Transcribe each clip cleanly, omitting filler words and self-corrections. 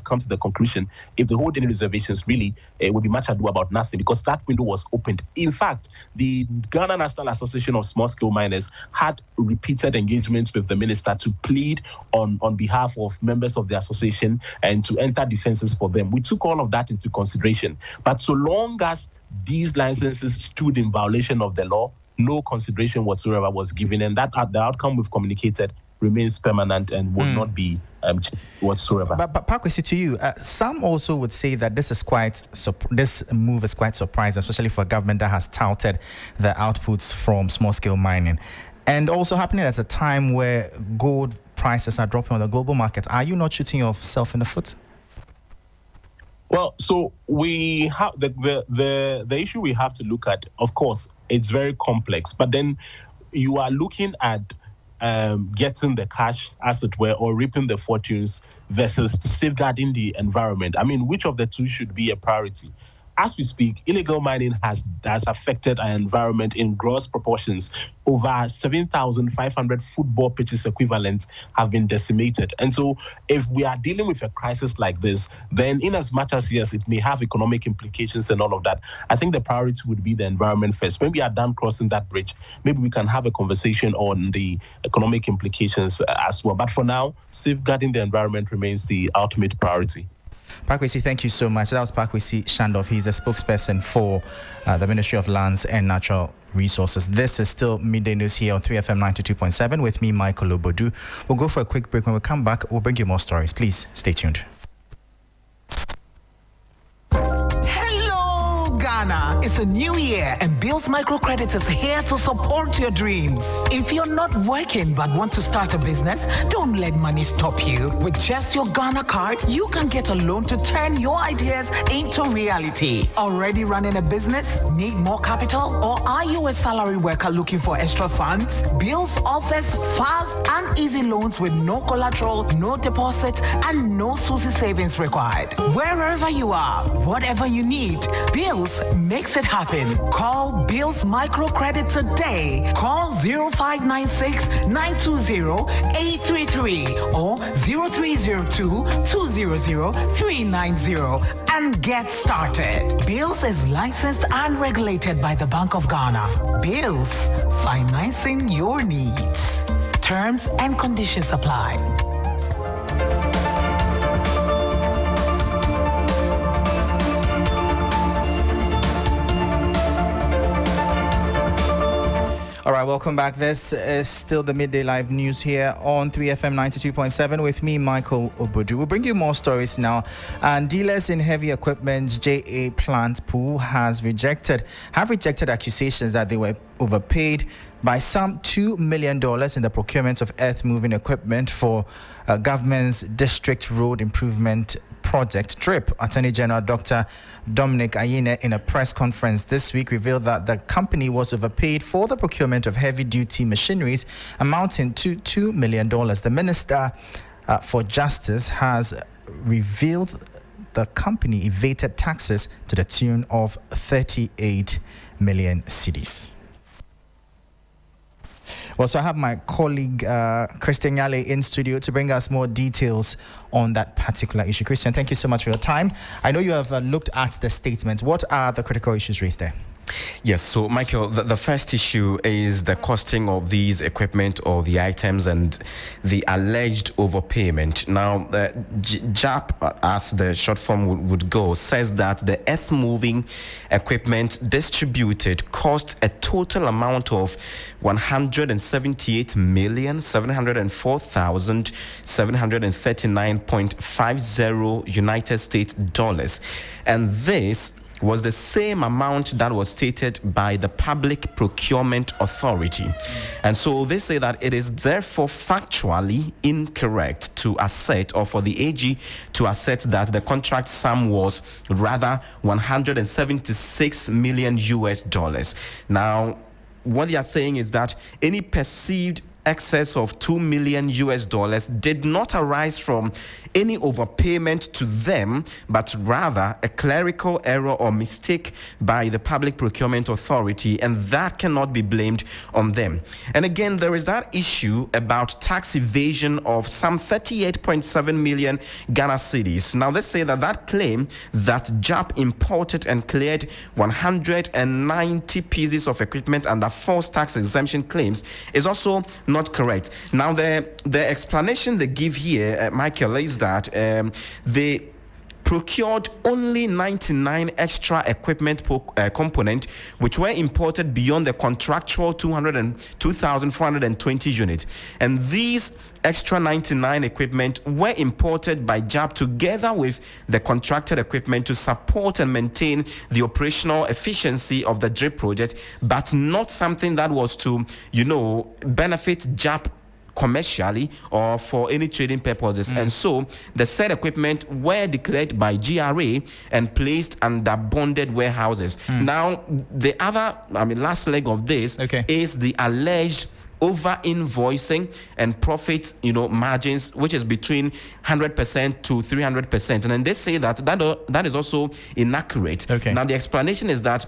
come to the conclusion, if they hold any reservations, really, it would be much ado about nothing, because that window was opened. In fact, the Ghana National Association of Small-Scale Miners had repeated engagements with the minister to plead on behalf of members of the association and to enter defenses for them. We took all of that into consideration. But so long as these licenses stood in violation of the law, no consideration whatsoever was given, and that the outcome we've communicated remains permanent and will not be whatsoever. But Pakwesi, to you, some also would say that this move is quite surprising, especially for a government that has touted the outputs from small-scale mining, and also happening at a time where gold prices are dropping on the global market. Are you not shooting yourself in the foot? Well, so we have the issue we have to look at. Of course, it's very complex, but then you are looking at getting the cash, as it were, or reaping the fortunes versus safeguarding the environment. I mean, which of the two should be a priority? As we speak, illegal mining has affected our environment in gross proportions. Over 7,500 football pitches equivalent have been decimated. And so if we are dealing with a crisis like this, then in as much as, yes, it may have economic implications and all of that, I think the priority would be the environment first. When we are done crossing that bridge, maybe we can have a conversation on the economic implications as well. But for now, safeguarding the environment remains the ultimate priority. Pakwesi, thank you so much. That was Pakwesi Shandov. He's a spokesperson for the Ministry of Lands and Natural Resources. This is still Midday News here on 3FM 92.7 with me, Michael Ognodu. We'll go for a quick break. When we come back, we'll bring you more stories. Please stay tuned. Ghana, it's a new year and Bills Microcredit is here to support your dreams. If you're not working but want to start a business, don't let money stop you. With just your Ghana card, you can get a loan to turn your ideas into reality. Already running a business? Need more capital? Or are you a salary worker looking for extra funds? Bills offers fast and easy loans with no collateral, no deposit, and no SUSI savings required. Wherever you are, whatever you need, Bills makes it happen. Call Bills Microcredit today. Call 0596-920-833 or 0302-200-390 and get started. Bills is licensed and regulated by the Bank of Ghana. Bills, financing your needs. Terms and conditions apply. All right, welcome back. This is still the Midday Live News here on 3FM 92.7 with me, Michael Ognodu. We'll bring you more stories now. And dealers in heavy equipment, JA Plant Pool, have rejected accusations that they were overpaid by some $2 million in the procurement of earth-moving equipment for government's district road improvement project DRIP. Attorney General Dr. Dominic Ayine, in a press conference this week, revealed that the company was overpaid for the procurement of heavy-duty machineries amounting to $2 million. The Minister for Justice has revealed the company evaded taxes to the tune of 38 million cedis. Well, so I have my colleague Christian Yale in studio to bring us more details on that particular issue. Christian, thank you so much for your time. I know you have looked at the statement. What are the critical issues raised there? Yes, so Michael, the first issue is the costing of these equipment or the items and the alleged overpayment. Now, JAP, as the short form would go, says that the earth-moving equipment distributed cost a total amount of $178,704,739.50 United States dollars, and this was the same amount that was stated by the Public Procurement Authority. And so they say that it is therefore factually incorrect to assert, or for the AG to assert, that the contract sum was rather $176 million US. Now, what they are saying is that any perceived excess of $2 million did not arise from any overpayment to them, but rather a clerical error or mistake by the Public Procurement Authority, and that cannot be blamed on them. And again, there is that issue about tax evasion of some 38.7 million Ghana cedis. Now, let's say that claim that JAP imported and cleared 190 pieces of equipment under false tax exemption claims is also not correct. Now, the explanation they give here, Michael, is that they procured only 99 extra equipment component which were imported beyond the contractual 2,420 units, and these extra 99 equipment were imported by JAP together with the contracted equipment to support and maintain the operational efficiency of the DRIP project, but not something that was to, benefit JAP commercially or for any trading purposes. And so the said equipment were declared by GRA and placed under bonded warehouses. Now, the other, last leg of this is the alleged over-invoicing and profit, margins, which is between 100% to 300%. And then they say that is also inaccurate. Now, the explanation is that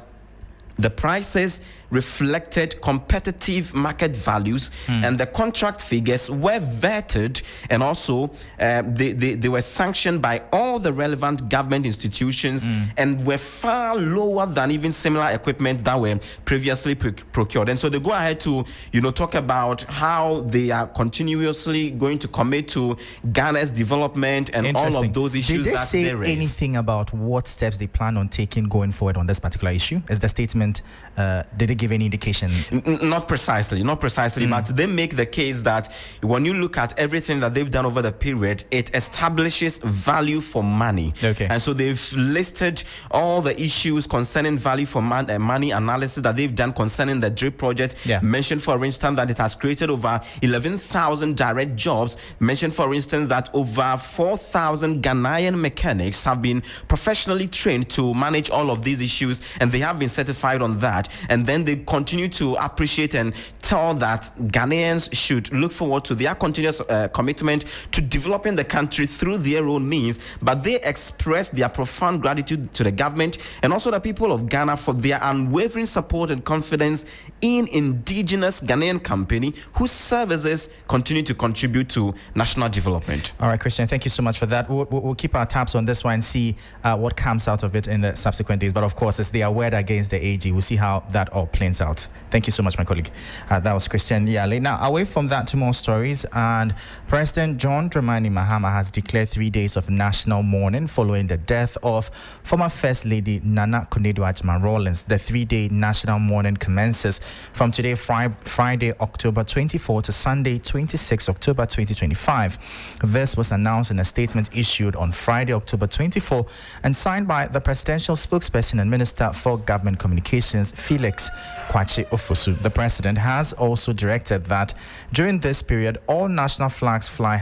the prices reflected competitive market values, and the contract figures were vetted, and also they were sanctioned by all the relevant government institutions and were far lower than even similar equipment that were previously procured. And so they go ahead to talk about how they are continuously going to commit to Ghana's development and all of those issues. Did they say anything about what steps they plan on taking going forward on this particular issue? Is the statement, did they give any indication? Not precisely, but they make the case that when you look at everything that they've done over the period, it establishes value for money. And so they've listed all the issues concerning value for money analysis that they've done concerning the DRIP project. Mentioned, for instance, that it has created over 11,000 direct jobs. Mentioned, for instance, that over 4,000 Ghanaian mechanics have been professionally trained to manage all of these issues, and they have been certified on that. And then they continue to appreciate and tell that Ghanaians should look forward to their continuous commitment to developing the country through their own means. But they express their profound gratitude to the government and also the people of Ghana for their unwavering support and confidence in indigenous Ghanaian company whose services continue to contribute to national development. All right, Christian, thank you so much for that. We'll keep our tabs on this one and see what comes out of it in the subsequent days. But of course, it's their word against the AG. We'll see how that all plays out. Thank you so much, my colleague. That was Christian Yale. Now, away from that to more stories. And President John Dramani Mahama has declared 3 days of national mourning following the death of former First Lady Nana Konadu Agyeman-Rawlings. The 3-day national mourning commences from today, Friday, October 24 to Sunday, 26 October 2025. This was announced in a statement issued on Friday, October 24, and signed by the presidential spokesperson and Minister for Government Communications, Felix Kwakye Ofosu. The president has also directed that during this period, all national flags fly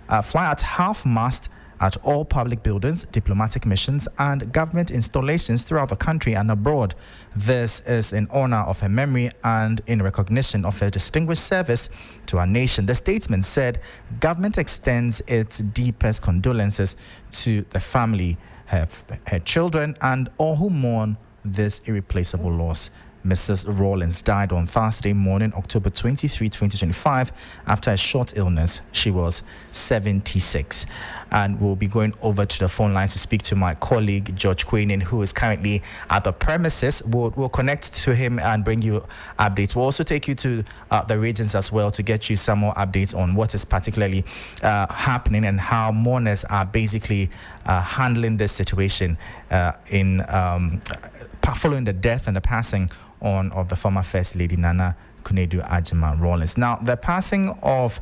at half-mast at all public buildings, diplomatic missions, and government installations throughout the country and abroad. This is in honor of her memory and in recognition of her distinguished service to our nation. The statement said, government extends its deepest condolences to the family, her children, and all who mourn this irreplaceable loss. Mrs. Rawlings died on Thursday morning, October 23, 2025, after a short illness. She was 76. And we'll be going over to the phone lines to speak to my colleague, George Queenan, who is currently at the premises. We'll connect to him and bring you updates. We'll also take you to the regions as well to get you some more updates on what is particularly happening and how mourners are basically handling this situation following the death and the passing on of the former First Lady Nana Konadu Agyeman-Rawlings. Now, the passing of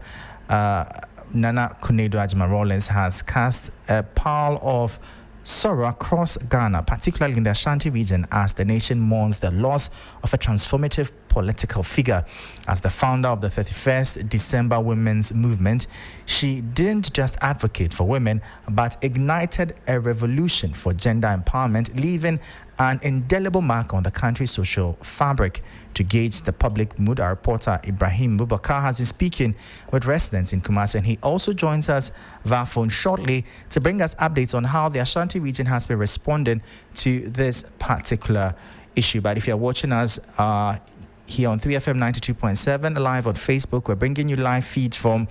Nana Konadu Agyeman-Rawlings has cast a pall of sorrow across Ghana, particularly in the Ashanti region, as the nation mourns the loss of a transformative political figure. As the founder of the 31st December Women's Movement, she didn't just advocate for women, but ignited a revolution for gender empowerment, leaving an indelible mark on the country's social fabric. To gauge the public mood, our reporter Ibrahim Bubakar has been speaking with residents in Kumasi, and he also joins us via phone shortly to bring us updates on how the Ashanti region has been responding to this particular issue. But if you're watching us here on 3FM 92.7 live on Facebook, we're bringing you live feeds from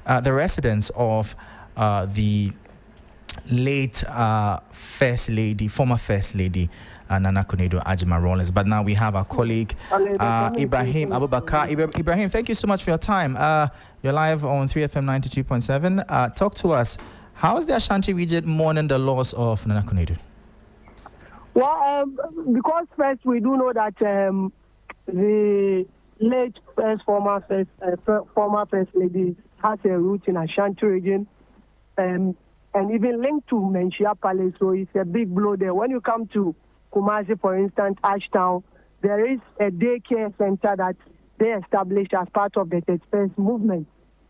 the residents of the late First Lady, former First Lady, Nana Ognodu Agyemang-Rawlings. But now we have our colleague Ibrahim Abubakar. Ibrahim, thank you so much for your time. You're live on 3FM 92.7. Talk to us. How is the Ashanti region mourning the loss of Nana Ognodu? Well, because first we do know that the late former First Lady has a root in Ashanti region, and even linked to Menchia Palace, so it's a big blow there. When you come to Kumasi, for instance, Ashtown, there is a daycare center that they established as part of the 31st movement,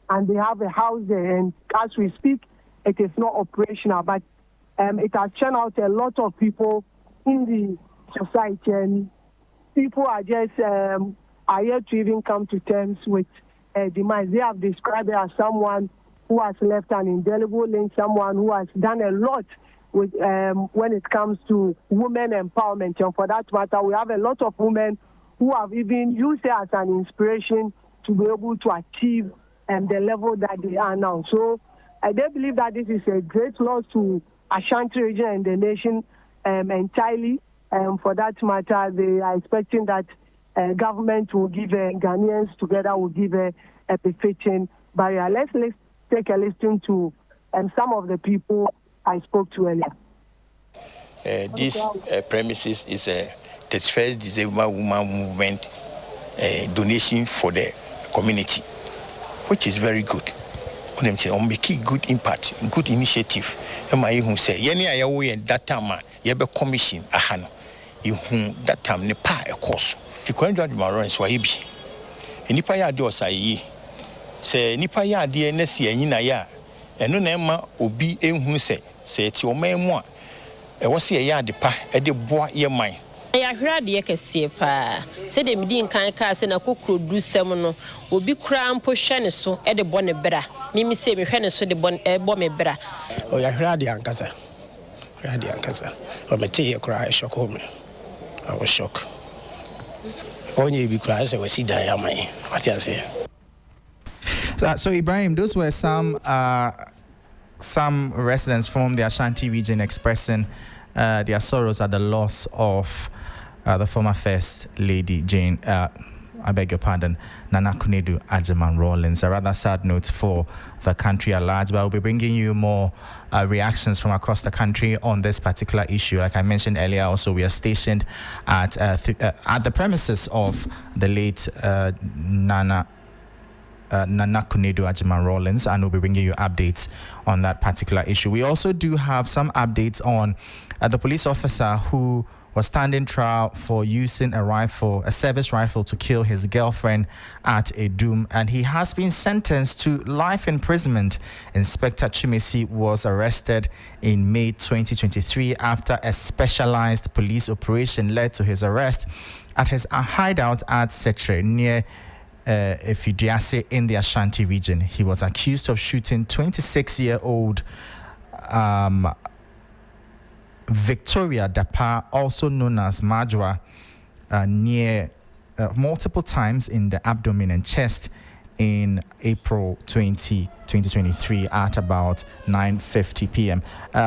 and they have a house there, and as we speak, it is not operational, but it has churned out a lot of people in the society, and people are just are yet to even come to terms with demise. They have described it as someone who has left an indelible link, someone who has done a lot with when it comes to women empowerment. And for that matter, we have a lot of women who have even used it as an inspiration to be able to achieve the level that they are now. So they believe that this is a great loss to Ashanti region and the nation entirely. For that matter, they are expecting that government will give Ghanaians together will give a befitting barrier. Let's take a listen to some of the people I spoke to earlier. This premises is a 31st Disabled Woman Movement donation for the community, which is very good. On making good impact, good initiative. Who say, "Yeni ayawo and that time, yebe commission ahano. You that time ne pa a course. The Ogbodu Agyemang-Rawlings wahibi. Nipa ya de osayi. Se nipa ya de nesi enyina ya. Eno na ema obi ehunu se ti o memu a. E wo se ya de pa e de boa ye man. Ya hwra de kese pa se de midi nkan ka se na kokrodu sem no obi kura mpo hwe ne so e de bɔ ne bra mimi se me hwe ne so de bɔ me bra o ya hwra de ankasa o me te ye kura shock me I was shocked onye bi kura se wasi dan ya man what you say. So Ibrahim, those were some residents from the Ashanti region expressing their sorrows at the loss of the former First Lady Jane, I beg your pardon, Nana Ognodu Agyemang-Rawlings. A rather sad note for the country at large, but I'll be bringing you more reactions from across the country on this particular issue. Like I mentioned earlier, also we are stationed at the premises of the late Nana Ognodu Agyemang-Rawlings, and we'll be bringing you updates on that particular issue. We also do have some updates on the police officer who was standing trial for using a service rifle to kill his girlfriend at Edum, and he has been sentenced to life imprisonment. Inspector Chimesi was arrested in May 2023 after a specialized police operation led to his arrest at his hideout at Setre near Efidiase in the Ashanti region. He was accused of shooting 26-year-old Victoria Dapa, also known as Majwa, near multiple times in the abdomen and chest in April 2023 at about 9:50 p.m.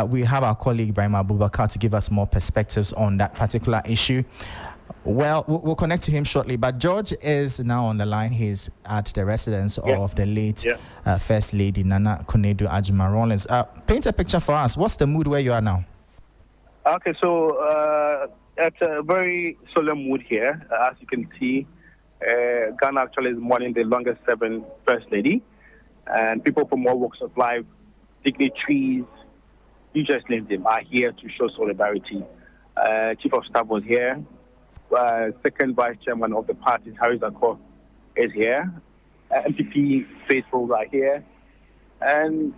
We have our colleague Ibrahim Abubakar to give us more perspectives on that particular issue. Well, we'll connect to him shortly, but George is now on the line. He's at the residence of the late First Lady Nana Ognodu Agyemang-Rawlings. Paint a picture for us. What's the mood where you are now? Okay, so it's a very solemn mood here. As you can see, Ghana actually is mourning the longest serving First Lady, and people from all walks of life, dignitaries, you just name them, are here to show solidarity. Chief of Staff was here. Second Vice Chairman of the party, Harry Zakor, is here. MPP faithfuls are here. And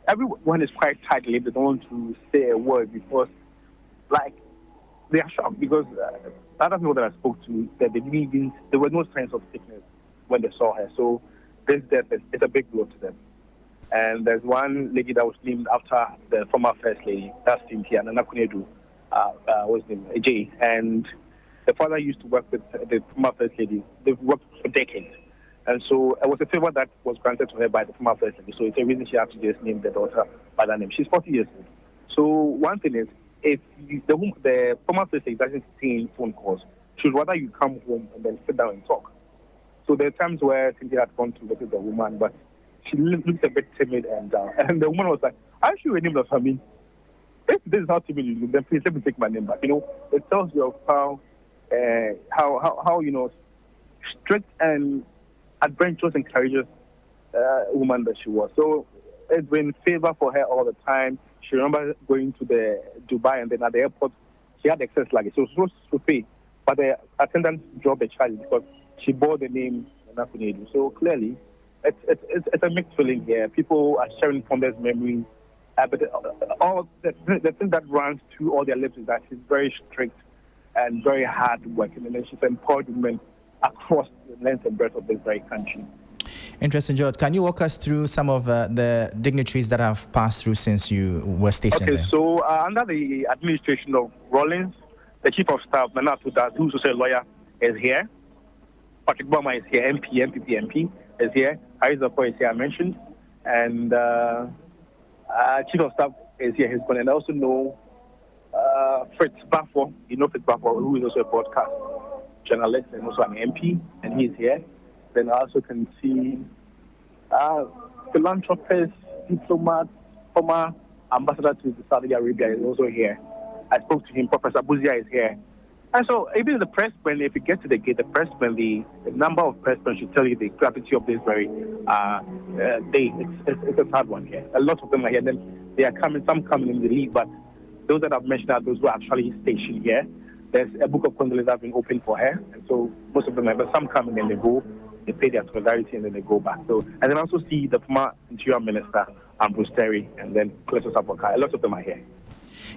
everyone is quite tight-lipped. They don't want to say a word because, like, they are shocked because other people that I spoke to said there were no signs of sickness when they saw her. So this death is a big blow to them. And there's one lady that was named after the former first lady, that's Cynthia, Nana Ognodu, what's his name, Jay. And the father used to work with the former first lady. They've worked for decades. And so it was a favor that was granted to her by the former first lady. So it's a reason she had to just name the daughter by that name. She's 40 years old. So one thing is, if the former first lady doesn't see phone calls, she'd rather you come home and then sit down and talk. So there are times where Cynthia had gone to visit the woman, but she looked a bit timid, and the woman was like, "I should name the family. If this is how timid you look, then please let me take my name back." It tells you of how strict and adventurous and courageous woman that she was. So it's been favor for her all the time. She remembers going to the Dubai, and then at the airport, she had excess luggage. So she was supposed to pay, but the attendant dropped the charge because she bore the name Nana Ognodu. So clearly, it's a mixed feeling here. People are sharing fondest memories, but all the thing that runs through all their lips is that she's very strict and very hard working, and then she's empowered women across the length and breadth of this very country. Interesting, George. Can you walk us through some of the dignitaries that have passed through since you were stationed there? Okay, so under the administration of Rawlings, the Chief of Staff, Nana Ognodu, who's also a lawyer, is here. Patrick Boma is here, MPP is here. Harris Zapo is here, I mentioned. And Chief of Staff is here, he's gone. And I also know Fritz Baffo, Fritz Baffo, who is also a broadcast journalist and also an MP, and he's here. Then I also can see philanthropist, diplomat, former ambassador to Saudi Arabia is also here. I spoke to him. Professor Buzia is here. And so even the pressmen, if you get to the gate, the pressmen, the number of pressmen should tell you the gravity of this very day. It's a hard one here. A lot of them are here. Then they are coming, some coming in the lead, but those that I've mentioned are those who are actually stationed here. There's a book of condolences that has been opened for her, and so most of them have, but some come and then they go, they pay their solidarity and then they go back. So, and then also see the former Interior Minister, Bruce Terry, and then Cletus Aboka. A lot of them are here.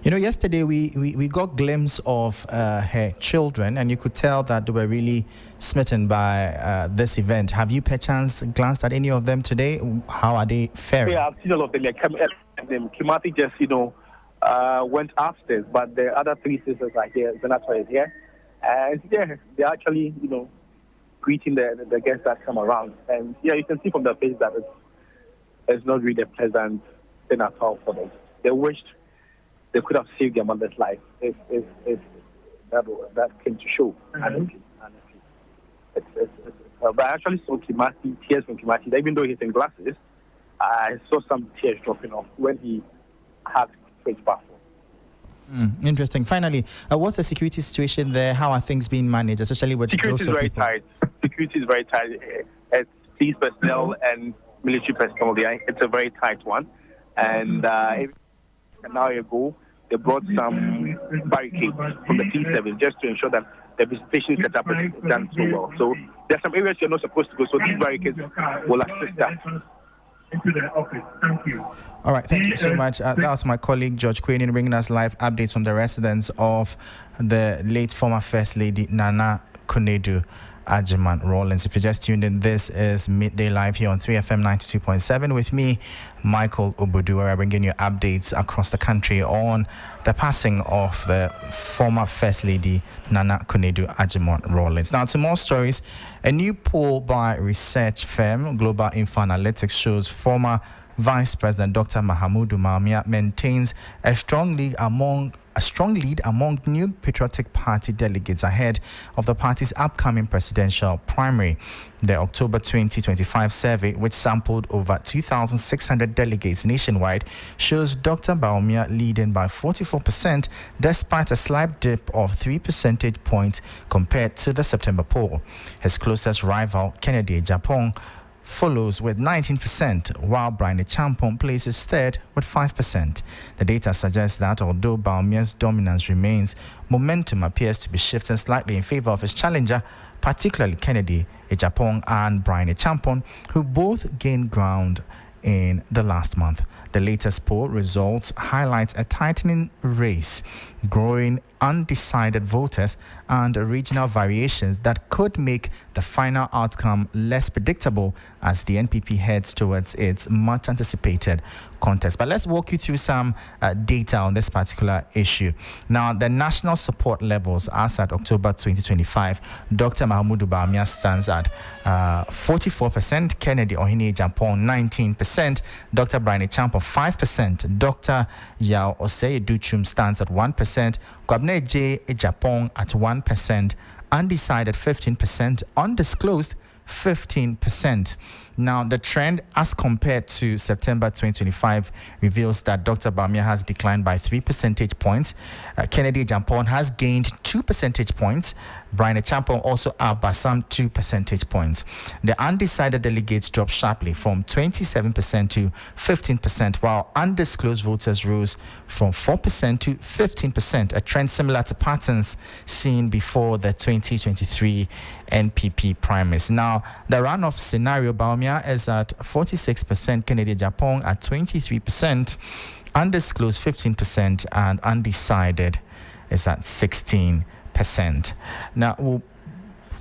Yesterday we got a glimpse of her children, and you could tell that they were really smitten by this event. Have you perchance glanced at any of them today? How are they faring? Yeah, I've seen all of them. Kimati just, went upstairs, but the other three sisters are here. Zenatwa is here. And yeah, they're actually, greeting the guests that come around. And yeah, you can see from their face that it's not really a pleasant thing at all for them. They wished they could have saved their mother's life if that came to show. Honestly. But I actually saw Kimati, tears from Kimati. Even though he's in glasses, I saw some tears dropping off when he had French passport. Interesting. Finally, what's the security situation there? How are things being managed, especially with security is very tight. Security is very tight. It's police personnel and military personnel. It's a very tight one. And an hour ago, they brought some barricades from the T7 just to ensure that the visitation setup is done so well. So there's some areas you're not supposed to go, so these barricades will assist that. Into the office. Thank you. All right, thank you so much. That was my colleague George Quainin bringing us live updates from the residence of the late former First Lady Nana Ognodu Agyeman Rawlings. If you just tuned in, this is Midday Live here on 3FM 92.7 with me, Michael Ognodu, where I bring you updates across the country on the passing of the former First Lady Nana Ognodu Agyeman Rawlings. Now, to more stories, a new poll by research firm Global Info Analytics shows former Vice President Dr. Mahamudu Bawumia maintains a strong lead among new Patriotic Party delegates ahead of the party's upcoming presidential primary. The October 2025 survey, which sampled over 2,600 delegates nationwide, shows Dr. Bawumia leading by 44%, despite a slight dip of 3 percentage points compared to the September poll. His closest rival, Kennedy Agyapong, follows with 19%, while Brian Champon places third with 5%. The data suggests that although Bawumia's dominance remains, momentum appears to be shifting slightly in favor of his challenger, particularly Kennedy Agyapong and Brian Champon, who both gained ground in the last month. The latest poll results highlights a tightening race, growing undecided voters, and regional variations that could make the final outcome less predictable as the NPP heads towards its much anticipated contest. But let's walk you through some data on this particular issue. Now, the national support levels as at October 2025, Dr. Mahmoud Bawumia stands at 44%, Kennedy Ohene Jampong 19%, Dr. Brian Champo 5%, Dr. Yao Osei Duchum stands at 1%, Kwabena J. Japan at 1%, undecided 15%, undisclosed 15%. Now, the trend as compared to September 2025 reveals that Dr. Bawumia has declined by 3 percentage points. Kennedy Jampong has gained 2 percentage points. Brian Champon also up by some 2 percentage points. The undecided delegates dropped sharply from 27% to 15%, while undisclosed voters rose from 4% to 15%, a trend similar to patterns seen before the 2023 NPP primaries. Now, the runoff scenario, Bawumia is at 46%, Kennedy Japan at 23%, undisclosed 15%, and undecided is at 16%. Now, we'll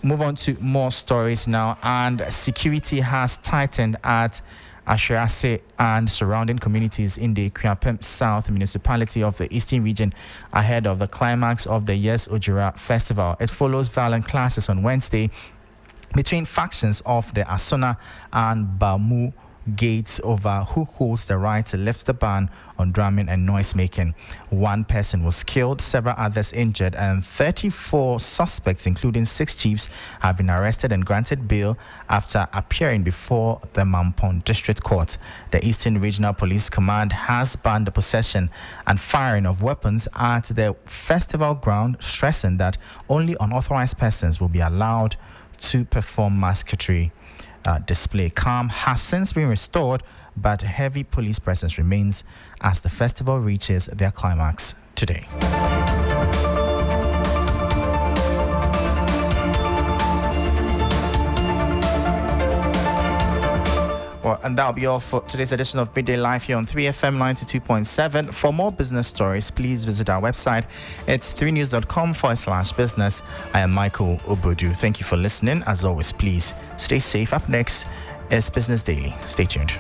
move on to more stories now, and security has tightened at Ashirase and surrounding communities in the Kriapem South municipality of the Eastern region ahead of the climax of the Yes Ojira Festival. It follows violent clashes on Wednesday between factions of the Asona and Bamu gates over who holds the right to lift the ban on drumming and noise making. One person was killed, several others injured, and 34 suspects, including 6 chiefs, have been arrested and granted bail after appearing before the Mampong District Court. The Eastern Regional Police Command has banned the possession and firing of weapons at the festival ground, stressing that only unauthorized persons will be allowed to perform musketry display. Calm has since been restored, but heavy police presence remains as the festival reaches their climax today. Well, and that'll be all for today's edition of Midday Live here on 3FM 92.7. For more business stories, please visit our website. It's 3news.com/business. I am Michael Ognodu. Thank you for listening. As always, please stay safe. Up next is Business Daily. Stay tuned.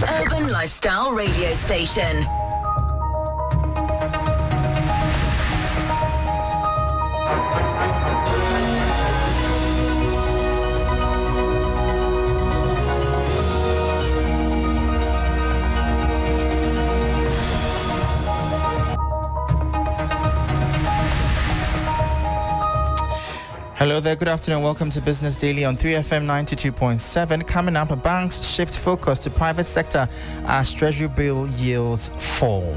Urban Lifestyle Radio Station. Hello there, good afternoon. Welcome to Business Daily on 3FM 92.7. Coming up, banks shift focus to private sector as Treasury bill yields fall.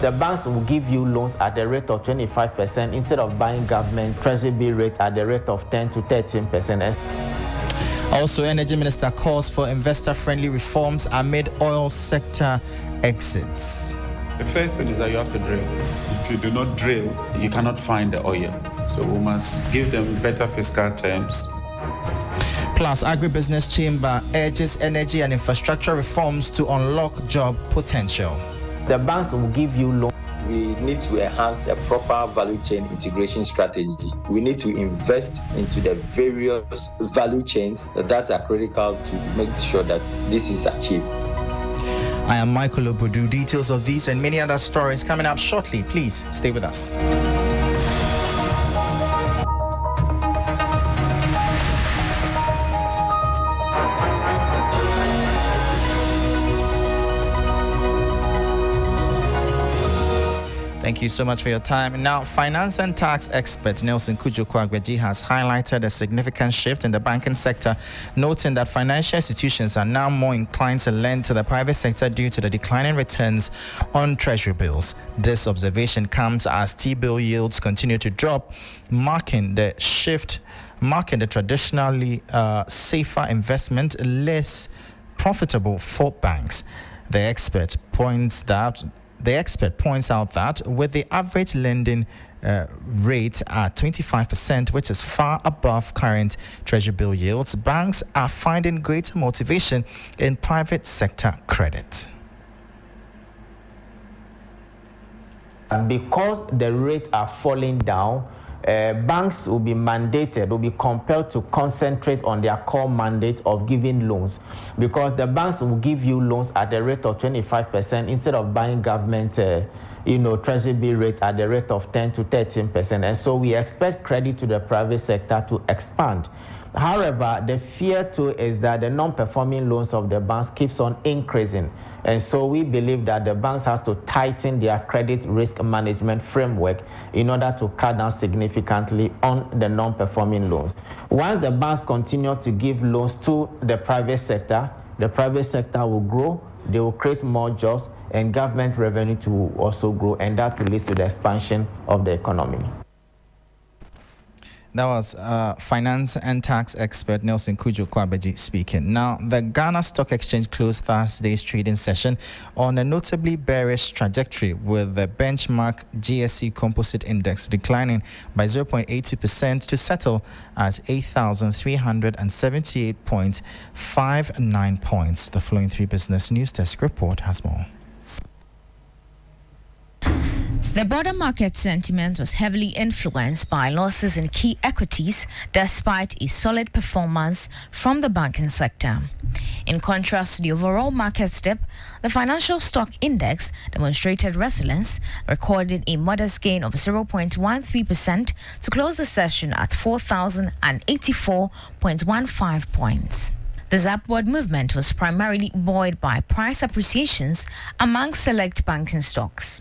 The banks will give you loans at the rate of 25% instead of buying government Treasury bill rate at the rate of 10 to 13%. Also, Energy Minister calls for investor-friendly reforms amid oil sector exits. The first thing is that you have to drill. If you do not drill, you cannot find the oil. So we must give them better fiscal terms. Plus, Agribusiness Chamber urges energy and infrastructure reforms to unlock job potential. The banks will give you loans. We need to enhance the proper value chain integration strategy. We need to invest into the various value chains that are critical to make sure that this is achieved. I am Michael Ognodu. Details of these and many other stories coming up shortly. Please stay with us. Thank you so much for your time. Now, finance and tax expert Nelson Kujokwu-Agbeji has highlighted a significant shift in the banking sector, noting that financial institutions are now more inclined to lend to the private sector due to the declining returns on treasury bills. This observation comes as T-bill yields continue to drop, marking the traditionally safer investment less profitable for banks. The expert points out that with the average lending rate at 25%, which is far above current treasury bill yields, banks are finding greater motivation in private sector credit. And because the rates are falling down, banks will be compelled to concentrate on their core mandate of giving loans, because the banks will give you loans at the rate of 25% instead of buying government treasury bill rate at the rate of 10 to 13%. And so we expect credit to the private sector to expand. However, the fear too is that the non-performing loans of the banks keeps on increasing. And so we believe that the banks has to tighten their credit risk management framework in order to cut down significantly on the non-performing loans. Once the banks continue to give loans to the private sector will grow, they will create more jobs, and government revenue will also grow, and that will lead to the expansion of the economy. That was finance and tax expert Nelson Kujokwu-Agbeji speaking. Now, the Ghana Stock Exchange closed Thursday's trading session on a notably bearish trajectory, with the benchmark GSE Composite Index declining by 0.82% to settle at 8,378.59 points. The following 3 Business News Desk report has more. The broader market sentiment was heavily influenced by losses in key equities, despite a solid performance from the banking sector. In contrast to the overall market dip, the financial stock index demonstrated resilience, recording a modest gain of 0.13% to close the session at 4,084.15 points. This upward movement was primarily buoyed by price appreciations among select banking stocks.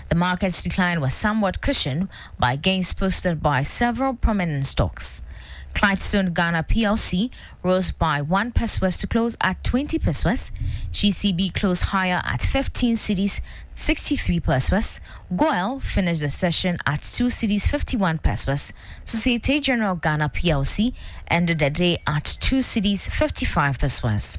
The market's decline was somewhat cushioned by gains posted by several prominent stocks. Clydestone Ghana PLC rose by 1 pesewas to close at 20 pesewas. GCB closed higher at 15 cedis, 63 pesewas. Goel finished the session at 2 cedis, 51 pesewas. Societe Generale Ghana PLC ended the day at 2 cedis, 55 pesewas.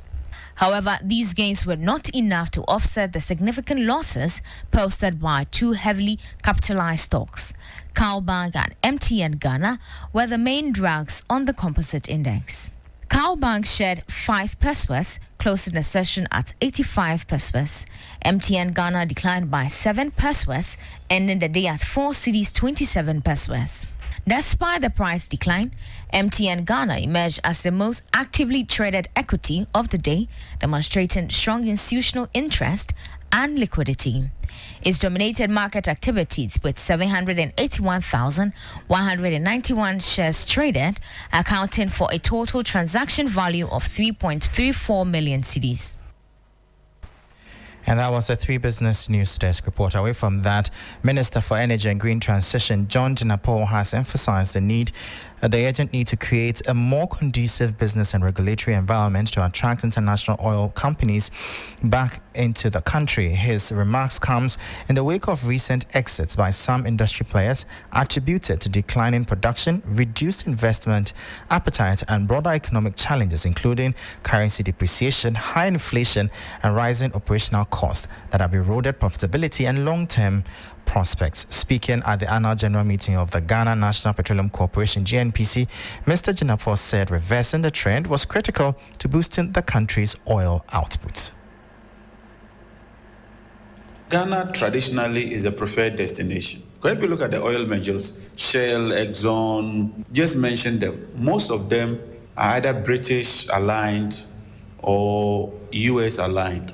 However, these gains were not enough to offset the significant losses posted by 2 heavily capitalized stocks. Cowbank and MTN Ghana were the main drags on the composite index. Cowbank shed 5 pesewas, closing the session at 85 pesewas. MTN Ghana declined by 7 pesewas, ending the day at 4 cedis, 27 pesewas. Despite the price decline, MTN Ghana emerged as the most actively traded equity of the day, demonstrating strong institutional interest and liquidity. Its dominated market activities with 781,191 shares traded, accounting for a total transaction value of 3.34 million cedis. And that was a 3 Business News Desk report. Away from that, Minister for Energy and Green Transition, John Jinapor, has emphasized the urgent need to create a more conducive business and regulatory environment to attract international oil companies back into the country. His remarks comes in the wake of recent exits by some industry players attributed to declining production, reduced investment appetite, and broader economic challenges, including currency depreciation, high inflation, and rising operational costs that have eroded profitability and long-term prospects. Speaking at the annual general meeting of the Ghana National Petroleum Corporation, GNPC, Mr. Jinapor said reversing the trend was critical to boosting the country's oil output. Ghana traditionally is a preferred destination. Because if you look at the oil majors, Shell, Exxon, just mention them. Most of them are either British aligned or US aligned.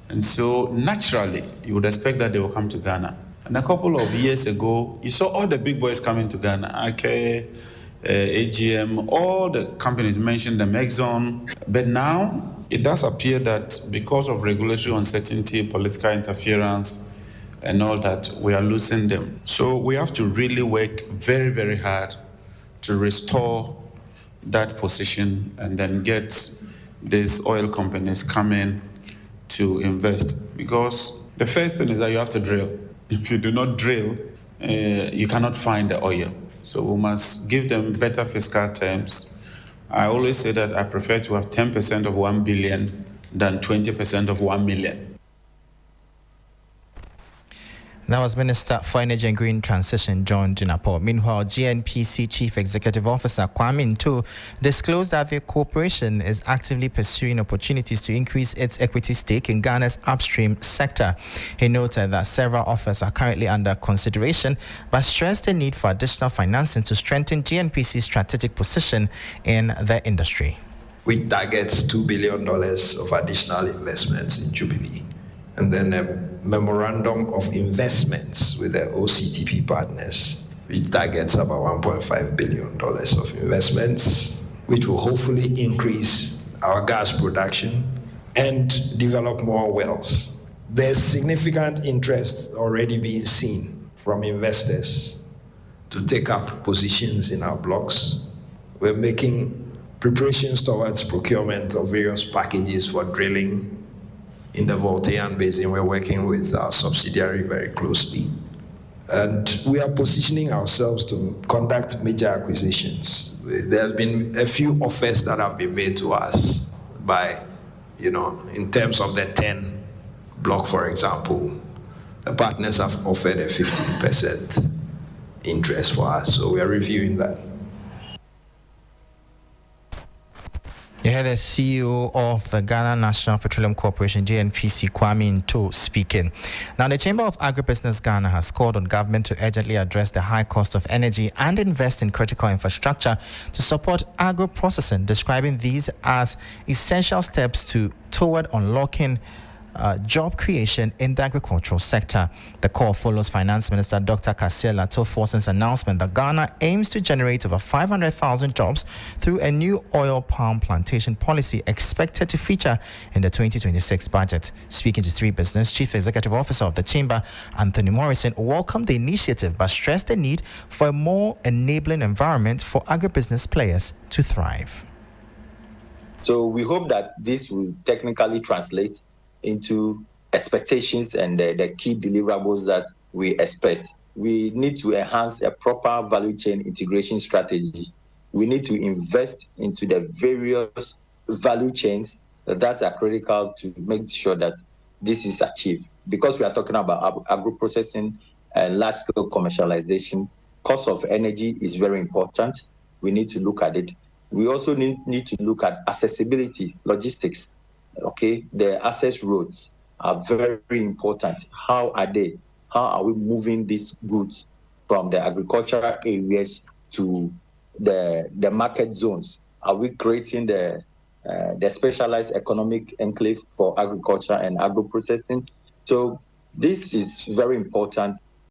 And so naturally, you would expect that they will come to Ghana. And a couple of years ago, you saw all the big boys coming to Ghana. AKE, AGM, all the companies mentioned them, Exxon. But now, it does appear that because of regulatory uncertainty, political interference, and all that, we are losing them. So we have to really work very, very hard to restore that position and then get these oil companies come in to invest. Because the first thing is that you have to drill. If you do not drill, you cannot find the oil. So we must give them better fiscal terms. I always say that I prefer to have 10% of 1 billion than 20% of 1 million. That was Minister for Energy and Green Transition, John Jinapor. Meanwhile, GNPC Chief Executive Officer Kwame Nto disclosed that the corporation is actively pursuing opportunities to increase its equity stake in Ghana's upstream sector. He noted that several offers are currently under consideration, but stressed the need for additional financing to strengthen GNPC's strategic position in the industry. We target $2 billion of additional investments in Jubilee, and then a memorandum of investments with the OCTP partners, which targets about $1.5 billion of investments, which will hopefully increase our gas production and develop more wells. There's significant interest already being seen from investors to take up positions in our blocks. We're making preparations towards procurement of various packages for drilling in the Voltairean Basin. We're working with our subsidiary very closely. And we are positioning ourselves to conduct major acquisitions. There have been a few offers that have been made to us by, in terms of the 10 block, for example, the partners have offered a 15% interest for us. So we are reviewing that. You heard the CEO of the Ghana National Petroleum Corporation, GNPC, Kwame Nto, speaking. Now, the Chamber of Agribusiness Ghana has called on government to urgently address the high cost of energy and invest in critical infrastructure to support agro-processing, describing these as essential steps toward unlocking job creation in the agricultural sector. The call follows Finance Minister Dr. Kasia Lato-Forson's announcement that Ghana aims to generate over 500,000 jobs through a new oil palm plantation policy expected to feature in the 2026 budget. Speaking to 3 Business, Chief Executive Officer of the Chamber, Anthony Morrison, welcomed the initiative but stressed the need for a more enabling environment for agribusiness players to thrive. So we hope that this will technically translate into expectations and the key deliverables that we expect. We need to enhance a proper value chain integration strategy. We need to invest into the various value chains that are critical to make sure that this is achieved. Because we are talking about agro-processing and large-scale commercialization, cost of energy is very important. We need to look at it. We also need to look at accessibility, logistics. Okay, the access roads are very important. How are they? How are we moving these goods from the agricultural areas to the market zones? Are we creating the specialized economic enclave for agriculture and agro-processing? So this is very important